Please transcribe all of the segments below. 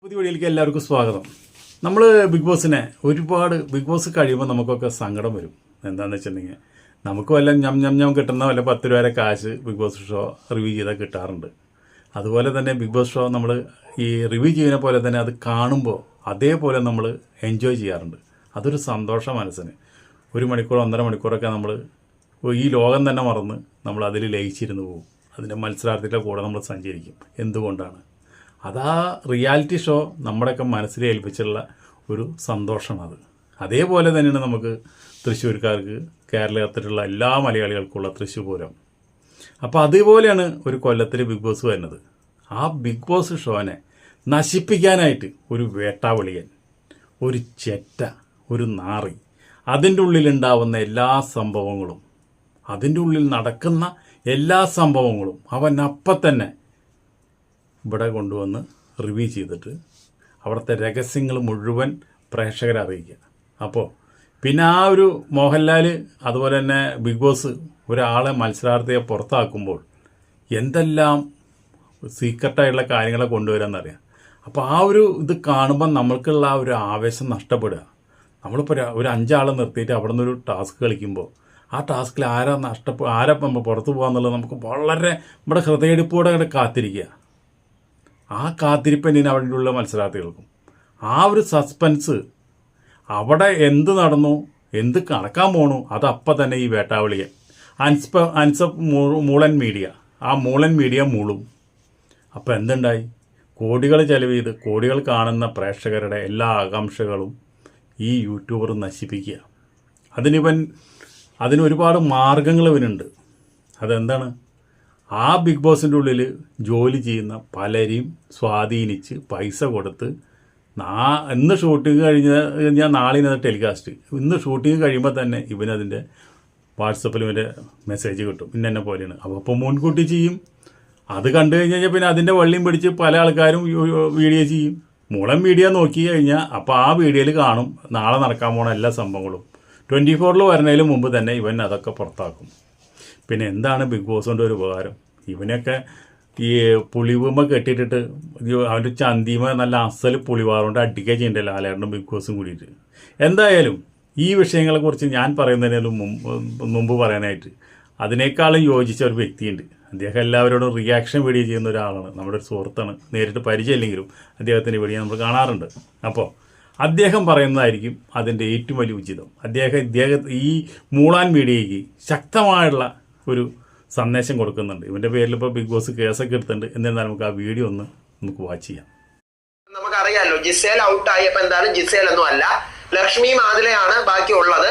പുതിയ വീഡിയോയിലേക്ക് എല്ലാവർക്കും സ്വാഗതം. നമ്മൾ ബിഗ് ബോസിനെ ബിഗ് ബോസ് കഴിയുമ്പോൾ നമുക്കൊക്കെ സങ്കടം വരും. എന്താണെന്ന് വെച്ചിട്ടുണ്ടെങ്കിൽ നമുക്ക് വല്ല ഞം കിട്ടുന്ന വല്ല 10 രൂപ കാശ് ബിഗ് ബോസ് ഷോ റിവ്യൂ ചെയ്താൽ കിട്ടാറുണ്ട്. അതുപോലെ തന്നെ ബിഗ് ബോസ് ഷോ നമ്മൾ ഈ റിവ്യൂ ചെയ്യുന്ന പോലെ തന്നെ അത് കാണുമ്പോൾ അതേപോലെ നമ്മൾ എൻജോയ് ചെയ്യാറുണ്ട്. അതൊരു സന്തോഷം മനസ്സിന്. 1 മണിക്കൂർ 1.5 മണിക്കൂറൊക്കെ നമ്മൾ ഈ ലോകം തന്നെ മറന്ന് നമ്മൾ അതിൽ ലയിച്ചിരുന്ന് പോകും. അതിൻ്റെ മത്സരാർത്ഥികളുടെ കൂടെ നമ്മൾ സഞ്ചരിക്കും. എന്തുകൊണ്ടാണ്? അതാ റിയാലിറ്റി ഷോ നമ്മുടെയൊക്കെ മനസ്സിൽ ഏൽപ്പിച്ചുള്ള ഒരു സന്തോഷമാണത്. അതേപോലെ തന്നെയാണ് നമുക്ക് തൃശ്ശൂർക്കാർക്ക്, കേരളത്തിലുള്ള എല്ലാ മലയാളികൾക്കുള്ള തൃശ്ശൂർ പൂരം. അപ്പോൾ അതുപോലെയാണ് ഒരു കൊല്ലത്തിൽ ബിഗ് ബോസ് വരുന്നത്. ആ ബിഗ് ബോസ് ഷോനെ നശിപ്പിക്കാനായിട്ട് ഒരു വേട്ടാവളിയൻ, ഒരു ചെറ്റ, ഒരു നാറി, അതിൻ്റെ ഉള്ളിലുണ്ടാവുന്ന എല്ലാ സംഭവങ്ങളും, അതിൻ്റെ ഉള്ളിൽ നടക്കുന്ന എല്ലാ സംഭവങ്ങളും അവൻ അപ്പം തന്നെ ഇവിടെ കൊണ്ടുവന്ന് റിവ്യൂ ചെയ്തിട്ട് അവിടുത്തെ രഹസ്യങ്ങൾ മുഴുവൻ പ്രേക്ഷകരെ അറിയിക്കുക. അപ്പോൾ പിന്നെ ആ ഒരു മോഹൻലാൽ അതുപോലെ തന്നെ ബിഗ് ബോസ് ഒരാളെ മത്സരാർത്ഥിയെ പുറത്താക്കുമ്പോൾ എന്തെല്ലാം സീക്രട്ടായിട്ടുള്ള കാര്യങ്ങളെ കൊണ്ടുവരാമെന്നറിയാം. അപ്പോൾ ആ ഒരു ഇത് കാണുമ്പോൾ നമ്മൾക്കുള്ള ആ ഒരു ആവേശം നഷ്ടപ്പെടുക. നമ്മളിപ്പോൾ ഒരു 5 ആളെ നിർത്തിയിട്ട് അവിടെ നിന്നൊരു ടാസ്ക് കളിക്കുമ്പോൾ ആ ടാസ്കിൽ ആരാ പുറത്തു പോകാന്നുള്ളത് നമുക്ക് വളരെ നമ്മുടെ ഹൃദയടിപ്പോടെ അവിടെ കാത്തിരിക്കുക. ആ കാത്തിരിപ്പ് തന്നെയാണ് അവിടെയുള്ള മത്സരാർത്ഥികൾക്കും. ആ ഒരു സസ്പെൻസ്, അവിടെ എന്ത് നടന്നു, എന്ത് നടക്കാൻ പോണു, അതപ്പം തന്നെ ഈ വേട്ടാവളിയെ അൻസപ്പ് മൂളൻ മീഡിയ, ആ മൂളൻ മീഡിയ മൂളും. അപ്പം എന്തുണ്ടായി? കോടികൾ ചെലവ് ചെയ്ത് കോടികൾ കാണുന്ന പ്രേക്ഷകരുടെ എല്ലാ ആകാംക്ഷകളും ഈ യൂട്യൂബർ നശിപ്പിക്കുക. അതിന് ഒരുപാട് മാർഗങ്ങൾ ഇവനുണ്ട്. അതെന്താണ്? ആ ബിഗ് ബോസിൻ്റെ ഉള്ളിൽ ജോലി ചെയ്യുന്ന പലരെയും സ്വാധീനിച്ച് പൈസ കൊടുത്ത് ഇന്ന് ഷൂട്ടിങ് കഴിഞ്ഞാൽ നാളെ ഇന്നത് ടെലികാസ്റ്റ്, ഇന്ന് ഷൂട്ടിങ് കഴിയുമ്പോൾ തന്നെ ഇവനതിൻ്റെ വാട്സപ്പിൽ ഇവൻ്റെ മെസ്സേജ് കിട്ടും, ഇന്നെ പോലെയാണ്. അപ്പോൾ മുൻകൂട്ടി ചെയ്യും. അത് കണ്ടു കഴിഞ്ഞാൽ പിന്നെ അതിൻ്റെ വള്ളിയും പിടിച്ച് പല ആൾക്കാരും വീഡിയോ ചെയ്യും. മൂളം വീഡിയോ നോക്കി കഴിഞ്ഞാൽ അപ്പോൾ ആ വീഡിയോയിൽ കാണും നാളെ നടക്കാൻ പോണ എല്ലാ സംഭവങ്ങളും. 24 വരുന്നതിന് മുമ്പ് തന്നെ ഇവൻ അതൊക്കെ പുറത്താക്കും. പിന്നെ എന്താണ് ബിഗ് ബോസിൻ്റെ ഒരു ഉപകാരം? ഇവനൊക്കെ ഈ പുളിവുമ്മ കെട്ടിയിട്ടിട്ട് അവൻ്റെ ചന്തിമ നല്ല അസൽ പുളിവാറുകൊണ്ട് അടിക്കുക ചെയ്യണ്ടല്ലോ ലാലേട്ടനും ബിഗ് ബോസും കൂടിയിട്ട്. എന്തായാലും ഈ വിഷയങ്ങളെക്കുറിച്ച് ഞാൻ പറയുന്നതിന് മുമ്പ് പറയാനായിട്ട് അതിനേക്കാളും യോജിച്ച ഒരു വ്യക്തിയുണ്ട്. അദ്ദേഹം എല്ലാവരോടും റിയാക്ഷൻ വീഡിയോ ചെയ്യുന്ന ഒരാളാണ്, നമ്മുടെ ഒരു സുഹൃത്താണ്. നേരിട്ട് പരിചയമില്ലെങ്കിലും അദ്ദേഹത്തിൻ്റെ വീഡിയോ നമ്മൾ കാണാറുണ്ട്. അപ്പോൾ അദ്ദേഹം പറയുന്നതായിരിക്കും അതിൻ്റെ ഏറ്റവും വലിയ ഉചിതം. അദ്ദേഹം ഈ മൂളാൻ മീഡിയയ്ക്ക് ശക്തമായുള്ള ഒരു സന്ദേശം കൊടുക്കുന്നുണ്ട്. ഇവൻ്റെ പേരിൽ ഇപ്പോൾ ബിഗ് ബോസ് കേസൊക്കെ എടുത്തിട്ടുണ്ട്. എന്നിരുന്നാലും നമുക്ക് ആ വീഡിയോ നമുക്ക് വാച്ച് ചെയ്യാം. നമുക്കറിയാലോ, ജിസേൽ ഔട്ടായപ്പോൾ എന്താണ്, ജിസേൽ ഒന്നും അല്ല, ലക്ഷ്മി മാതിലയാണ് ബാക്കിയുള്ളത്.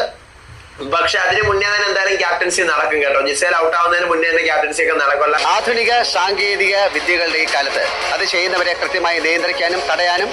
പക്ഷെ അതിന് മുന്നേ തന്നെ എന്തായാലും ക്യാപ്റ്റൻസി നടക്കും കേട്ടോ. ജിസേൽ ഔട്ട് ആവുന്നതിന് മുന്നേ തന്നെ ക്യാപ്റ്റൻസി ഒക്കെ നടക്കുമല്ല. ആധുനിക സാങ്കേതിക വിദ്യകളുടെ ഈ കാലത്ത് അത് ചെയ്യുന്നവരെ കൃത്യമായി നിയന്ത്രിക്കാനും തടയാനും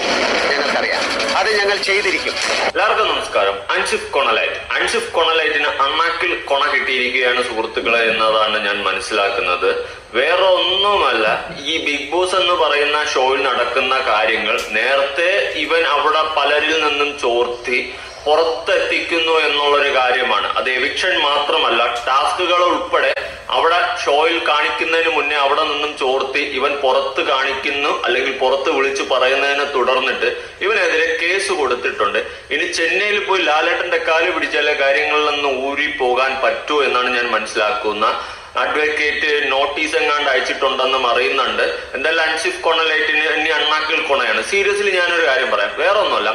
ഞങ്ങൾക്കറിയാം. അത് ഞങ്ങൾ ചെയ്തിരിക്കും. എല്ലാവർക്കും നമസ്കാരം. അൻഷിഫ് കൊണലൈറ്റിന് അണ്ണാക്കിൽ കൊണ കിട്ടിയിരിക്കുകയാണ് സുഹൃത്തുക്കളെ എന്നതാണ് ഞാൻ മനസ്സിലാക്കുന്നത്. വേറെ ഒന്നുമല്ല, ഈ ബിഗ് ബോസ് എന്ന് പറയുന്ന ഷോയിൽ നടക്കുന്ന കാര്യങ്ങൾ നേരത്തെ ഇവൻ അവിടെ പലരിൽ നിന്നും ചോർത്തി പുറത്തെത്തിക്കുന്നു എന്നുള്ളൊരു കാര്യമാണ്. അത് എവിക്ഷൻ മാത്രമല്ല, ടാസ്കുകൾ ഉൾപ്പെടെ അവിടെ ഷോയിൽ കാണിക്കുന്നതിന് മുന്നേ അവിടെ നിന്നും ചോർത്തി ഇവൻ പുറത്ത് കാണിക്കുന്നു, അല്ലെങ്കിൽ പുറത്ത് വിളിച്ചു പറയുന്നതിനെ തുടർന്നിട്ട് ഇവനെതിരെ കേസ് കൊടുത്തിട്ടുണ്ട്. ഇനി ചെന്നൈയിൽ പോയി ലാലേട്ടന്റെ കാല് പിടിച്ചാലേ കാര്യങ്ങളിൽ നിന്ന് ഊരി പോകാൻ പറ്റൂ എന്നാണ് ഞാൻ മനസ്സിലാക്കുന്ന. അഡ്വക്കേറ്റ് നോട്ടീസ് എങ്ങാണ്ട് അയച്ചിട്ടുണ്ടെന്നും അറിയുന്നുണ്ട്. എന്തായാലും അൻഷിഫ് കൊണലൈറ്റിന് ഇനി അണ്ണാക്കിൽ കൊണയാണ്. സീരിയസ്ലി ഞാനൊരു കാര്യം പറയാം, വേറെ ഒന്നുമല്ല,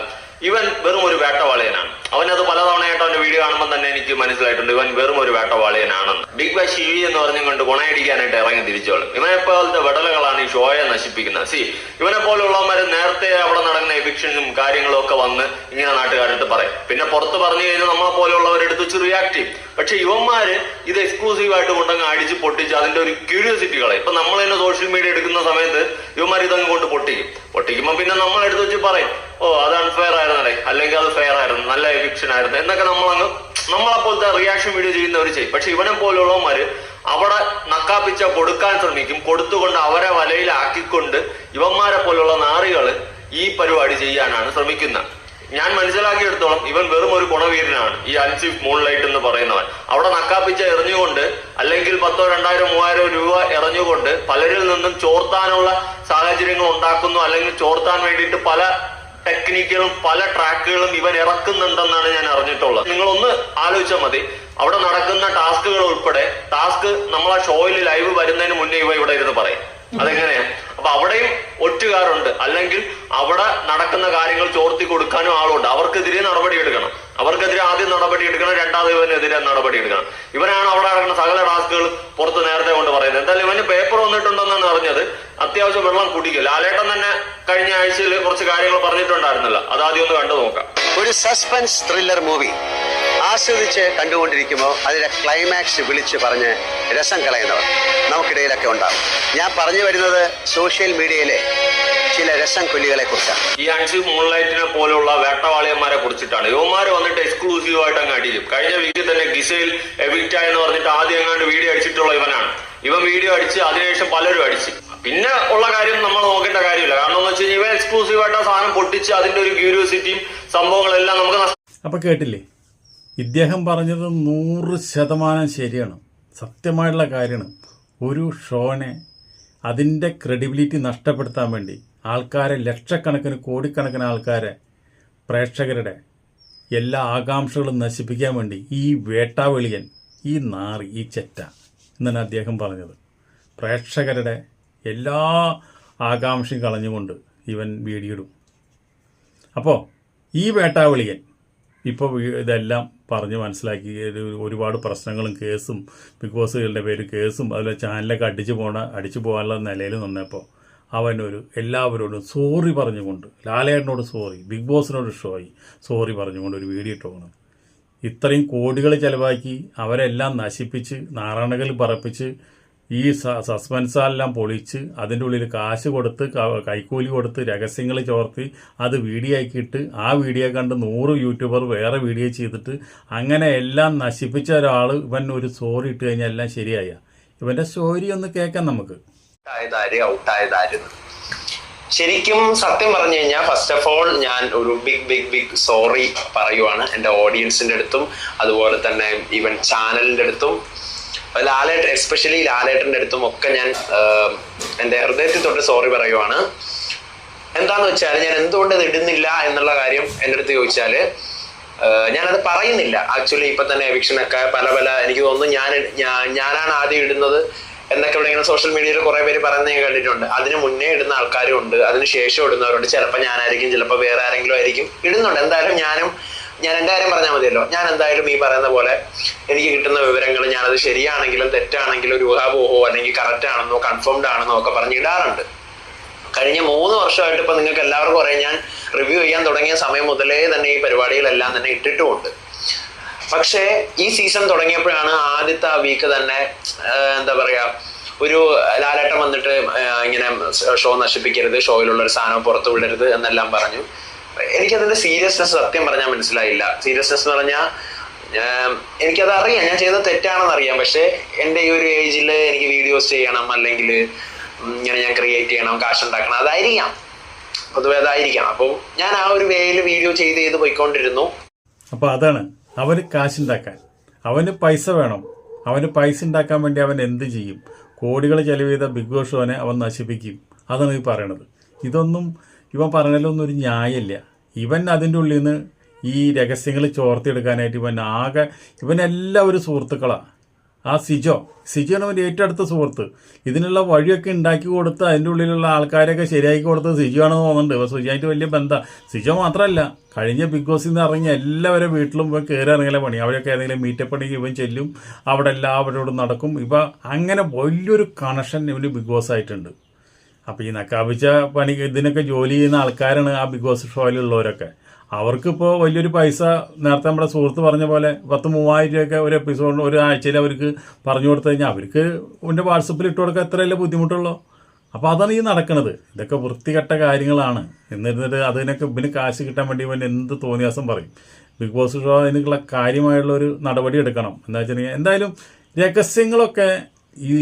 ഇവൻ വെറും ഒരു വേട്ടവാളിയനാണ്. അവനത് പലതവണയായിട്ട് അവന്റെ വീഡിയോ കാണുമ്പോൾ തന്നെ എനിക്ക് മനസ്സിലായിട്ടുണ്ട് ഇവൻ വെറും ഒരു വേട്ടവാളിയനാണെന്ന്. ബിഗ് ബാഷ് ഷിവി എന്ന് പറഞ്ഞുകൊണ്ട് ഗുണയടിക്കാനായിട്ട് ഇറങ്ങി തിരിച്ചോളും. ഇവനെ പോലത്തെ വെടലുകളാണ് ഈ ഷോയെ നശിപ്പിക്കുന്നത്. ഇവനെ പോലുള്ളവന്മാർ നേരത്തെ അവിടെ നടക്കുന്ന എവിക്ഷനും കാര്യങ്ങളും ഒക്കെ വന്ന് ഇങ്ങനെ നാട്ടുകാരെടുത്ത് പറയും. പിന്നെ പുറത്ത് പറഞ്ഞു കഴിഞ്ഞാൽ നമ്മളെ പോലെയുള്ളവരെടുത്ത് വെച്ച് റിയാക്ട് ചെയ്യും. പക്ഷെ ഇവന്മാര് ഇത് എക്സ്ക്ലൂസീവായിട്ട് കൊണ്ടങ്ങ് അടിച്ച് പൊട്ടിച്ച് അതിന്റെ ഒരു ക്യൂരിയോസിറ്റികളെ ഇപ്പൊ നമ്മൾ തന്നെ സോഷ്യൽ മീഡിയ എടുക്കുന്ന സമയത്ത് ഇവന്മാർ ഇതങ്ങ് കൊണ്ട് പൊട്ടിക്കുമ്പോൾ പിന്നെ നമ്മൾ എടുത്ത് വെച്ച് പറയും, ഓ അത് അൺഫെയർ ആയിരുന്നല്ലേ, അല്ലെങ്കിൽ അത് ഫെയർ ആയിരുന്നു, നല്ല എവിക്ഷൻ ആയിരുന്നു എന്നൊക്കെ നമ്മളെ പോലത്തെ റിയാക്ഷൻ വീഡിയോ ചെയ്യുന്നവർ ചെയ്യും. പക്ഷെ ഇവനെ പോലുള്ളവന്മാര് അവിടെ നക്കാപ്പിച്ച കൊടുക്കാൻ ശ്രമിക്കും. കൊടുത്തുകൊണ്ട് അവരെ വലയിലാക്കിക്കൊണ്ട് ഇവന്മാരെ പോലുള്ള നാറികള് ഈ പരിപാടി ചെയ്യാനാണ് ശ്രമിക്കുന്നത്. ഞാൻ മനസ്സിലാക്കിയെടുത്തോളം ഇവൻ വെറും ഒരു ഗുണവീരനാണ്, ഈ അൻസിഫ് മൂൺലൈറ്റ് എന്ന് പറയുന്നവൻ. അവിടെ നക്കാപ്പിച്ച എറിഞ്ഞുകൊണ്ട് അല്ലെങ്കിൽ 10,000, 2,000, 3,000 രൂപ എറിഞ്ഞുകൊണ്ട് പലരിൽ നിന്നും ചോർത്താനുള്ള സാഹചര്യങ്ങൾ ഉണ്ടാക്കുന്നു, അല്ലെങ്കിൽ ചോർത്താൻ വേണ്ടിയിട്ട് പല ടെക്നിക്കുകളും പല ട്രാക്കുകളും ഇവൻ ഇറക്കുന്നുണ്ടെന്നാണ് ഞാൻ അറിഞ്ഞിട്ടുള്ളത്. നിങ്ങളൊന്ന് ആലോചിച്ചാൽ മതി, അവിടെ നടക്കുന്ന ടാസ്കുകൾ ഉൾപ്പെടെ ടാസ്ക് നമ്മളെ ഷോയിൽ ലൈവ് വരുന്നതിന് മുന്നേ ഇവ ഇവിടെ ഇരുന്ന് പറയും. അതെങ്ങനെയാ? അപ്പൊ അവിടെയും ഒറ്റുകാരുണ്ട്, അല്ലെങ്കിൽ അവിടെ നടക്കുന്ന കാര്യങ്ങൾ ചോർത്തി കൊടുക്കാനും ആളുണ്ട്. അവർക്കെതിരെ നടപടി എടുക്കണം, അവർക്കെതിരെ ആദ്യം നടപടി എടുക്കണം, രണ്ടാമത് ഇവനെതിരെ നടപടി എടുക്കണം. ഇവനാണ് അവിടെ നടക്കുന്ന സകല ടാസ്കുകൾ പുറത്ത് നേരത്തെ കൊണ്ട് പറയുന്നത്. എന്തായാലും ഇവന് പേപ്പർ വന്നിട്ടുണ്ടെന്നാണ് അറിഞ്ഞത്. അത്യാവശ്യം വെള്ളം കുടിക്കും. ലാലേട്ടൻ തന്നെ കഴിഞ്ഞ ആഴ്ചയിൽ കുറച്ച് കാര്യങ്ങൾ പറഞ്ഞിട്ടുണ്ടായിരുന്നല്ലോ, അതാദ്യം ഒന്ന് കണ്ടു നോക്കാം. ഒരു സസ്പെൻസ് ത്രില്ലർ മൂവി ആസ്വദിച്ച് കണ്ടുകൊണ്ടിരിക്കുമ്പോൾ അതിലെ ക്ലൈമാക്സ് വിളിച്ച് പറഞ്ഞ് രസം കളയുന്നവർ നമുക്കിടയിലൊക്കെ ഉണ്ടാകും. ഞാൻ പറഞ്ഞു വരുന്നത് സോഷ്യൽ മീഡിയയിലെ ചില രസം കൊല്ലികളെ കുറിച്ചാണ്. ഈ അൻസിഫ് മൂൺലൈറ്റിനെ പോലുള്ള വേട്ടവാളിയന്മാരെ കുറിച്ചിട്ടാണ്. യുവമാര് വന്നിട്ട് എക്സ്ക്ലൂസീവ് ആയിട്ട് അങ്ങ് അടിക്കും. കഴിഞ്ഞ വീക്കിൽ തന്നെ ഗിസൈൽ എവിക്റ്റ എന്ന് പറഞ്ഞിട്ട് ആദ്യം എങ്ങാണ്ട് വീഡിയോ അടിച്ചിട്ടുള്ള ഇവനാണ്. ഇവൻ വീഡിയോ അടിച്ച് അതിനുശേഷം പലരും അടിച്ച്. പിന്നെ ഉള്ള കാര്യം നമ്മൾ നോക്കേണ്ട കാര്യമില്ല. കാരണം എന്ന് വെച്ച് കഴിഞ്ഞാൽ ഇവൻ എക്സ്ക്ലൂസീവ് ആയിട്ട് ആ സാധനം പൊട്ടിച്ച് അതിന്റെ ഒരു ക്യൂരിയോസിറ്റിയും സംഭവങ്ങളെല്ലാം നമുക്ക്. അപ്പോൾ കേട്ടില്ലേ, ഇദ്ദേഹം പറഞ്ഞത് 100% ശരിയാണ്, സത്യമായിട്ടുള്ള കാര്യമാണ്. ഒരു ഷോനെ അതിൻ്റെ ക്രെഡിബിലിറ്റി നഷ്ടപ്പെടുത്താൻ വേണ്ടി ആൾക്കാരെ, ലക്ഷക്കണക്കിന് കോടിക്കണക്കിന് ആൾക്കാരെ, പ്രേക്ഷകരുടെ എല്ലാ ആകാംക്ഷകളും നശിപ്പിക്കാൻ വേണ്ടി ഈ വേട്ടാവെളിയൻ, ഈ നാറി, ഈ ചെറ്റ എന്നാണ് അദ്ദേഹം പറഞ്ഞത്. പ്രേക്ഷകരുടെ എല്ലാ ആകാംക്ഷയും കളഞ്ഞുകൊണ്ട് ഇവൻ വീഡിയോ ഇടും. അപ്പോൾ ഈ വേട്ടാവെളിയൻ ഇപ്പോൾ ഇതെല്ലാം പറഞ്ഞ് മനസ്സിലാക്കി ഒരുപാട് പ്രശ്നങ്ങളും കേസും ബിഗ് ബോസുകളുടെ പേര് കേസും അതുപോലെ ചാനലൊക്കെ അടിച്ചു പോകാനുള്ള നിലയിൽ നിന്നപ്പോൾ അവനൊരു എല്ലാവരോടും സോറി പറഞ്ഞുകൊണ്ട്, ലാലേട്ടനോട് സോറി, ബിഗ് ബോസിനോട് സോറി പറഞ്ഞുകൊണ്ട് ഒരു വീഡിയോ ഇട്ടോണം. ഇത്രയും കോടികൾ ചിലവാക്കി അവരെല്ലാം നശിപ്പിച്ച് നാറാണകൾ പറപ്പിച്ച് ഈ സസ്പെൻസാലെല്ലാം പൊളിച്ച് അതിൻ്റെ ഉള്ളിൽ കാശ് കൊടുത്ത് കൈക്കൂലി കൊടുത്ത് രഹസ്യങ്ങൾ ചോർത്തി അത് വീഡിയോ ആക്കിയിട്ട് ആ വീഡിയോ കണ്ട് 100 യൂട്യൂബർ വേറെ വീഡിയോ ചെയ്തിട്ട് അങ്ങനെ എല്ലാം നശിപ്പിച്ച ഒരാൾ ഇവൻ ഒരു സോറി ഇട്ട് കഴിഞ്ഞാൽ എല്ലാം ശരിയായ. ഇവൻ്റെ സ്റ്റോറി ഒന്ന് കേൾക്കാം നമുക്ക്. ഔട്ടായതായിരുന്നു ശരിക്കും സത്യം പറഞ്ഞു കഴിഞ്ഞാൽ, ഫസ്റ്റ് ഓഫ് ഓൾ ഞാൻ ഒരു ബിഗ് സോറി പറയുവാണ് എൻ്റെ ഓഡിയൻസിൻ്റെ അടുത്തും അതുപോലെ തന്നെ ഈവൻ ചാനലിൻ്റെ അടുത്തും ലാലേട്ടൻ, എസ്പെഷ്യലി ലാലേട്ടൻ്റെ അടുത്തും ഒക്കെ ഞാൻ എൻ്റെ ഹൃദയത്തിൽ തൊട്ട് സോറി പറയുവാണ്. എന്താന്ന് വെച്ചാൽ, ഞാൻ എന്തുകൊണ്ട് ഇത് ഇടുന്നില്ല എന്നുള്ള കാര്യം എൻ്റെ അടുത്ത് ചോദിച്ചാൽ ഞാനത് പറയുന്നില്ല. ആക്ച്വലി ഇപ്പൊ തന്നെ എവിക്ഷനൊക്കെ പല എനിക്ക് തോന്നുന്നു ഞാനാണ് ആദ്യം ഇടുന്നത് എന്നൊക്കെ ഇവിടെ ഇങ്ങനെ സോഷ്യൽ മീഡിയയിൽ കുറെ പേര് പറയുന്നത് ഞാൻ കണ്ടിട്ടുണ്ട്. അതിന് മുന്നേ ഇടുന്ന ആൾക്കാരും ഉണ്ട്, അതിന് ശേഷം ഇടുന്നവരുണ്ട്. ചിലപ്പോൾ ഞാനായിരിക്കും, ചിലപ്പോൾ വേറെ ആരെങ്കിലും ആയിരിക്കും ഇടുന്നുണ്ട്. എന്തായാലും ഞാൻ എൻ്റെ കാര്യം പറഞ്ഞാൽ മതിയല്ലോ. ഞാൻ എന്തായാലും ഈ പറയുന്ന പോലെ എനിക്ക് കിട്ടുന്ന വിവരങ്ങൾ ഞാനത് ശരിയാണെങ്കിലും തെറ്റാണെങ്കിലും ഒരു ഊഹാപോഹോ അല്ലെങ്കിൽ കറക്റ്റ് ആണെന്നോ കൺഫേംഡ് ആണെന്നോ ഒക്കെ പറഞ്ഞ് ഇടാറുണ്ട്. കഴിഞ്ഞ 3 വർഷമായിട്ട് ഇപ്പൊ നിങ്ങൾക്ക് എല്ലാവർക്കും അറിയാം, ഞാൻ റിവ്യൂ ചെയ്യാൻ തുടങ്ങിയ സമയം മുതലേ തന്നെ ഈ പരിപാടികളെല്ലാം തന്നെ ഇട്ടിട്ടുമുണ്ട്. പക്ഷേ ഈ സീസൺ തുടങ്ങിയപ്പോഴാണ് ആദ്യത്തെ ആ വീക്ക് തന്നെ എന്താ പറയാ, ഒരു ലാലേട്ടൻ വന്നിട്ട് ഇങ്ങനെ ഷോ നശിപ്പിക്കരുത്, ഷോയിലുള്ള ഒരു സാധനം പുറത്തു വിടരുത് എന്നെല്ലാം പറഞ്ഞു. എനിക്കതിന്റെ സീരിയസ്നെസ് സത്യം പറഞ്ഞാൽ മനസ്സിലായില്ല. സീരിയസ്നെസ് എന്ന് പറഞ്ഞാൽ എനിക്കത് അറിയാം, ഞാൻ ചെയ്തത് തെറ്റാണെന്ന് അറിയാം. പക്ഷെ എൻ്റെ ഈ ഒരു ഏജിൽ എനിക്ക് വീഡിയോസ് ചെയ്യണം, അല്ലെങ്കിൽ ഇങ്ങനെ ഞാൻ ക്രിയേറ്റ് ചെയ്യണം, കാശുണ്ടാക്കണം, അതായിരിക്കാം, പൊതുവെ അതായിരിക്കാം. അപ്പോൾ ഞാൻ ആ ഒരു വേയിൽ വീഡിയോ ചെയ്ത് പോയിക്കൊണ്ടിരുന്നു. അപ്പോൾ അതാണ്, അവന് കാശുണ്ടാക്കാൻ, അവന് പൈസ വേണം. അവന് പൈസ ഉണ്ടാക്കാൻ വേണ്ടി അവൻ എന്ത് ചെയ്യും? കോടികൾ ചെലവ് ചെയ്ത ബിഗ് ബോസ് ഷോനെ അവൻ നശിപ്പിക്കും. അതാണ് ഈ പറയണത്. ഇതൊന്നും ഇവൻ പറഞ്ഞതിലൊന്നും ഒരു ന്യായമില്ല. ഇവൻ അതിൻ്റെ ഉള്ളിൽ നിന്ന് ഈ രഹസ്യങ്ങൾ ചോർത്തിയെടുക്കാനായിട്ട് ഇവനെല്ലാവരും സുഹൃത്തുക്കളാണ്. ആ സിജോയാണ് അവൻ്റെ ഏറ്റവും അടുത്ത സുഹൃത്ത്. ഇതിനുള്ള വഴിയൊക്കെ ഉണ്ടാക്കി കൊടുത്ത് അതിൻ്റെ ഉള്ളിലുള്ള ആൾക്കാരെയൊക്കെ ശരിയാക്കി കൊടുത്ത് സിജോ ആണെന്ന് തോന്നുന്നുണ്ട്. ഇപ്പോൾ സിജോയായിട്ട് വലിയ ബന്ധം. സിജോ മാത്രമല്ല, കഴിഞ്ഞ ബിഗ് ബോസിൽ നിന്ന് ഇറങ്ങിയ എല്ലാവരും വീട്ടിലും ഇവൻ കയറി ഇറങ്ങിയ പണി. അവരൊക്കെ ഏതെങ്കിലും മീറ്റപ്പ് പണിക്ക് ഇവൻ ചെല്ലും, അവിടെ എല്ലാവരോടും നടക്കും. ഇപ്പം അങ്ങനെ വലിയൊരു കണക്ഷൻ ഇവന് ബിഗ് ബോസ് ആയിട്ടുണ്ട്. അപ്പോൾ ഈ നക്കാപിച്ച പണി ഇതിനൊക്കെ ജോലി ചെയ്യുന്ന ആൾക്കാരാണ് ആ ബിഗ് ബോസ് ഷോയിലുള്ളവരൊക്കെ. അവർക്കിപ്പോൾ വലിയൊരു പൈസ, നേരത്തെ നമ്മുടെ സുഹൃത്ത് പറഞ്ഞ പോലെ 10,000-3,000 രൂപയൊക്കെ ഒരു എപ്പിസോഡിന് ഒരു ആഴ്ചയിൽ അവർക്ക് പറഞ്ഞു കൊടുത്തു കഴിഞ്ഞാൽ അവർക്ക് എൻ്റെ വാട്സപ്പിൽ ഇട്ട് കൊടുക്കാൻ എത്രയല്ലേ ബുദ്ധിമുട്ടുള്ളൂ. അപ്പോൾ അതാണ് ഈ നടക്കുന്നത്. ഇതൊക്കെ വൃത്തികെട്ട കാര്യങ്ങളാണ്. എന്നിരുന്നിട്ട് അതിനൊക്കെ ഇവന് കാശ് കിട്ടാൻ വേണ്ടി ഇവൻ എന്ത് തോന്നിയാസം പറയും. ബിഗ് ബോസ് ഷോ അതിനുള്ള കാര്യമായുള്ളൊരു നടപടി എടുക്കണം. എന്താ വെച്ചിട്ടുണ്ടെങ്കിൽ എന്തായാലും രഹസ്യങ്ങളൊക്കെ ഈ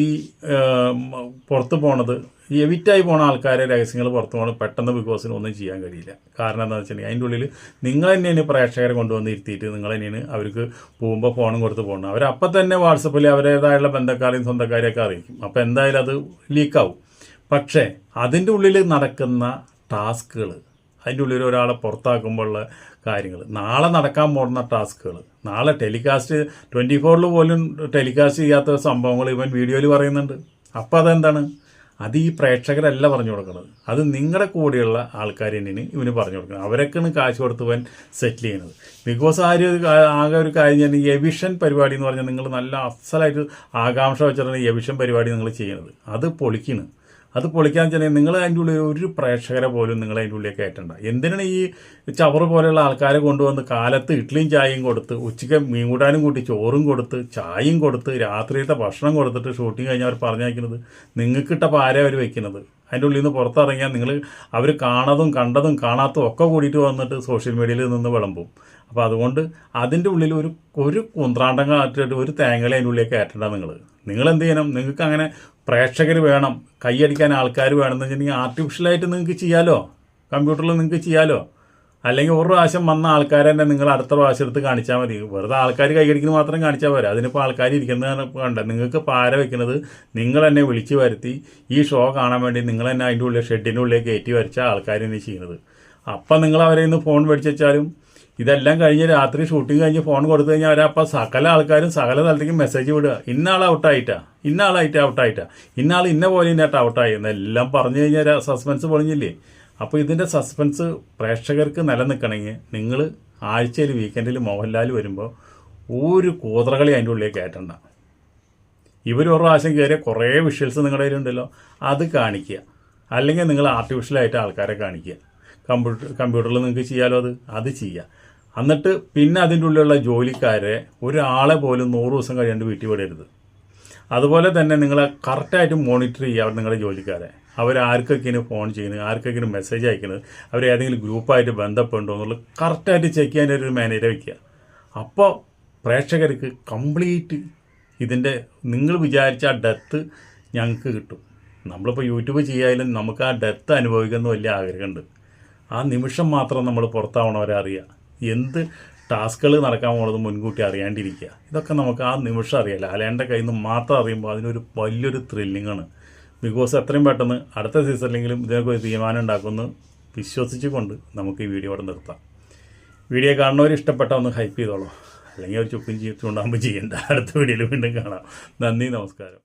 പുറത്ത് പോണത് എവിറ്റായി പോണ ആൾക്കാരെ രഹസ്യങ്ങൾ പുറത്തു പോകണം പെട്ടെന്ന് ബിഗ് ബോസിന് ഒന്നും ചെയ്യാൻ കഴിയില്ല. കാരണം എന്താണെന്ന് വെച്ചിട്ടുണ്ടെങ്കിൽ അതിൻ്റെ ഉള്ളിൽ നിങ്ങൾ തന്നെയാണ് പ്രേക്ഷകരെ കൊണ്ടുവന്ന് ഇരുത്തിയിട്ട് നിങ്ങൾ തന്നെയാണ് അവർക്ക് പോകുമ്പോൾ ഫോണും കൊടുത്ത് പോകണം. അവരപ്പം തന്നെ വാട്സപ്പിൽ അവരുടേതായുള്ള ബന്ധക്കാരെയും സ്വന്തക്കാരെയൊക്കെ അറിയിക്കും. അപ്പോൾ എന്തായാലും അത് ലീക്കാവും. പക്ഷേ അതിൻ്റെ ഉള്ളിൽ നടക്കുന്ന ടാസ്കുകൾ, അതിൻ്റെ ഉള്ളിൽ ഒരാളെ പുറത്താക്കുമ്പോഴുള്ള കാര്യങ്ങൾ, നാളെ നടക്കാൻ പോകുന്ന ടാസ്കുകൾ, നാളെ ടെലികാസ്റ്റ് 24 പോലും ടെലികാസ്റ്റ് ചെയ്യാത്ത സംഭവങ്ങൾ ഇവൻ വീഡിയോയിൽ പറയുന്നുണ്ട്. അപ്പോൾ അതെന്താണ്? അത് ഈ പ്രേക്ഷകരല്ല പറഞ്ഞു കൊടുക്കുന്നത്, അത് നിങ്ങളുടെ കൂടെയുള്ള ആൾക്കാർ തന്നെയാണ് ഇവന് പറഞ്ഞു കൊടുക്കുന്നത്. അവരൊക്കെയാണ് കാശ് കൊടുത്ത് ഇവൻ സെറ്റിൽ ചെയ്യുന്നത്. ബിഗ് ബോസ് ആകെ ഒരു കാര്യം തന്നെ എവിഷൻ പരിപാടി എന്ന് പറഞ്ഞാൽ നിങ്ങൾ നല്ല അസലായിട്ട് ആകാംക്ഷ വെച്ചിട്ടാണ് എവിഷൻ പരിപാടി നിങ്ങൾ ചെയ്യുന്നത്. അത് പൊളിക്കണം. അത് പൊളിക്കാൻ വെച്ചാൽ നിങ്ങൾ അതിൻ്റെ ഉള്ളിൽ ഒരു പ്രേക്ഷകരെ പോലും നിങ്ങൾ അതിൻ്റെ ഉള്ളിലേക്ക് കയറ്റണ്ട. എന്തിനാണ് ഈ ചവറ് പോലെയുള്ള ആൾക്കാരെ കൊണ്ടുവന്ന് കാലത്ത് ഇഡ്ഡലിയും ചായയും കൊടുത്ത്, ഉച്ചയ്ക്ക് മീൻ കൂട്ടാനും കൂട്ടി ചോറും കൊടുത്ത് ചായയും കൊടുത്ത് രാത്രിയിലത്തെ ഭക്ഷണം കൊടുത്തിട്ട് ഷൂട്ടിങ് കഴിഞ്ഞാൽ അവർ പറഞ്ഞയക്കുന്നത് നിങ്ങൾക്കിട്ടപ്പോൾ ആരെ അവർ വെക്കുന്നത്? അതിൻ്റെ ഉള്ളിൽ നിന്ന് പുറത്തിറങ്ങിയാൽ നിങ്ങൾ അവർ കണ്ടതും കാണാത്തതും ഒക്കെ കൂടിയിട്ട് വന്നിട്ട് സോഷ്യൽ മീഡിയയിൽ നിന്ന് വിളമ്പും. അപ്പോൾ അതുകൊണ്ട് അതിൻ്റെ ഉള്ളിൽ ഒരു കുന്ത്രാണ്ടം കാട്ടിട്ട് ഒരു തേങ്ങലി അതിൻ്റെ ഉള്ളിലേക്ക് കയറ്റണ്ട. നിങ്ങൾ എന്ത് ചെയ്യണം? നിങ്ങൾക്ക് അങ്ങനെ പ്രേക്ഷകർ വേണം, കൈയടിക്കാൻ ആൾക്കാർ വേണമെന്ന് വെച്ചിട്ടുണ്ടെങ്കിൽ ആർട്ടിഫിഷ്യലായിട്ട് നിങ്ങൾക്ക് ചെയ്യാമല്ലോ, കമ്പ്യൂട്ടറിൽ നിങ്ങൾക്ക് ചെയ്യാമല്ലോ. അല്ലെങ്കിൽ ഒരു പ്രാവശ്യം വന്ന ആൾക്കാരെ തന്നെ നിങ്ങൾ അടുത്ത പ്രാവശ്യം എടുത്ത് കാണിച്ചാൽ മതി. വെറുതെ ആൾക്കാർ കൈയടിക്കുന്നത് മാത്രം കാണിച്ചാൽ പോരാ. അതിനിപ്പോൾ ആൾക്കാർ ഇരിക്കുന്നതാണ് കണ്ട. നിങ്ങൾക്ക് പാര വെക്കുന്നത് നിങ്ങൾ തന്നെ വിളിച്ചു വരുത്തി ഈ ഷോ കാണാൻ വേണ്ടി നിങ്ങൾ തന്നെ അതിൻ്റെ ഉള്ളിൽ ഷെഡിൻ്റെ ഉള്ളിലേക്ക് കയറ്റി വരച്ച ആൾക്കാർ തന്നെ ചെയ്യുന്നത്. അപ്പം നിങ്ങൾ അവരെ ഇന്ന് ഫോൺ മേടിച്ച് വെച്ചാലും ഇതെല്ലാം കഴിഞ്ഞ് രാത്രി ഷൂട്ടിങ് കഴിഞ്ഞ് ഫോൺ കൊടുത്തു കഴിഞ്ഞാൽ അവരപ്പോൾ സകല ആൾക്കാരും സകല സ്ഥലത്തേക്കും മെസ്സേജ് വിടുക, ഇന്ന ആൾ ഔട്ടായിട്ടാ, ഇന്ന ആൾ ഇന്ന പോലെ ഇന്നായിട്ട് ഔട്ടായി എന്നെല്ലാം പറഞ്ഞു കഴിഞ്ഞാൽ സസ്പെൻസ് പൊളിഞ്ഞില്ലേ? അപ്പോൾ ഇതിൻ്റെ സസ്പെൻസ് പ്രേക്ഷകർക്ക് നിലനിൽക്കണമെങ്കിൽ നിങ്ങൾ ആഴ്ചയിൽ വീക്കെൻഡിൽ മോഹൻലാൽ വരുമ്പോൾ ഒരു കൂതറകളി അതിൻ്റെ ഉള്ളിലേക്ക് കയറ്റണ്ട. ഇവർ ഒരു പ്രാവശ്യം കയറിയ കുറേ വിഷ്വൽസ് നിങ്ങളുടെ കയ്യിലുണ്ടല്ലോ, അത് കാണിക്കുക. അല്ലെങ്കിൽ നിങ്ങൾ ആർട്ടിഫിഷ്യലായിട്ട് ആൾക്കാരെ കാണിക്കുക. കമ്പ്യൂട്ടറിൽ നിങ്ങൾക്ക് ചെയ്യാമല്ലോ, അത് ചെയ്യുക. എന്നിട്ട് പിന്നെ അതിൻ്റെ ഉള്ളിലുള്ള ജോലിക്കാരെ ഒരാളെ പോലും 100 ദിവസം കഴിയാണ്ട് വീട്ടിൽ വിടരുത്. അതുപോലെ തന്നെ നിങ്ങൾ കറക്റ്റായിട്ട് മോണിറ്റർ ചെയ്യുക നിങ്ങളുടെ ജോലിക്കാരെ. അവരാർക്കൊക്കെയാണ് ഫോൺ ചെയ്യുന്നത്, ആർക്കൊക്കെയാണ് മെസ്സേജ് അയക്കുന്നത്, അവരേതെങ്കിലും ഗ്രൂപ്പായിട്ട് ബന്ധപ്പെട്ടുണ്ടോ എന്നുള്ളത് കറക്റ്റായിട്ട് ചെക്ക് ചെയ്യാൻ ഒരു മാനേജറെ വയ്ക്കുക. അപ്പോൾ പ്രേക്ഷകർക്ക് കംപ്ലീറ്റ് ഇതിൻ്റെ നിങ്ങൾ വിചാരിച്ച ആ ഡെത്ത് ഞങ്ങൾക്ക് കിട്ടും. നമ്മളിപ്പോൾ യൂട്യൂബ് ചെയ്യായാലും നമുക്ക് ആ ഡെത്ത് അനുഭവിക്കുന്ന വലിയ ആഗ്രഹമുണ്ട്. ആ നിമിഷം മാത്രം നമ്മൾ പുറത്താവണവരെ അറിയുക. എന്ത് ടാസ്കുകൾ നടക്കാൻ പോകുന്നത് മുൻകൂട്ടി അറിയാണ്ടിരിക്കുക. ഇതൊക്കെ നമുക്ക് ആ നിമിഷം അറിയാമല്ലോ. ലാലേൻ്റെ കയ്യിൽ നിന്ന് മാത്രം അറിയുമ്പോൾ അതിനൊരു വലിയൊരു ത്രില്ലിങ്ങാണ്. ബിഗ് ബോസ് എത്രയും പെട്ടെന്ന് അടുത്ത സീസണിലെങ്കിലും ഇതിനൊക്കെ ഒരു തീരുമാനം ഉണ്ടാക്കുമെന്ന് വിശ്വസിച്ചുകൊണ്ട് നമുക്ക് ഈ വീഡിയോ ഇവിടെ നിർത്താം. വീഡിയോ കാണുന്നവർ ഇഷ്ടപ്പെട്ട ഒന്ന് ഹൈപ്പ് ചെയ്തോളൂ, അല്ലെങ്കിൽ ഒരു ചുക്കും ചൂണ്ടാകുമ്പോൾ ചെയ്യേണ്ട. അടുത്ത വീഡിയോയിൽ വീണ്ടും കാണാം. നന്ദി, നമസ്കാരം.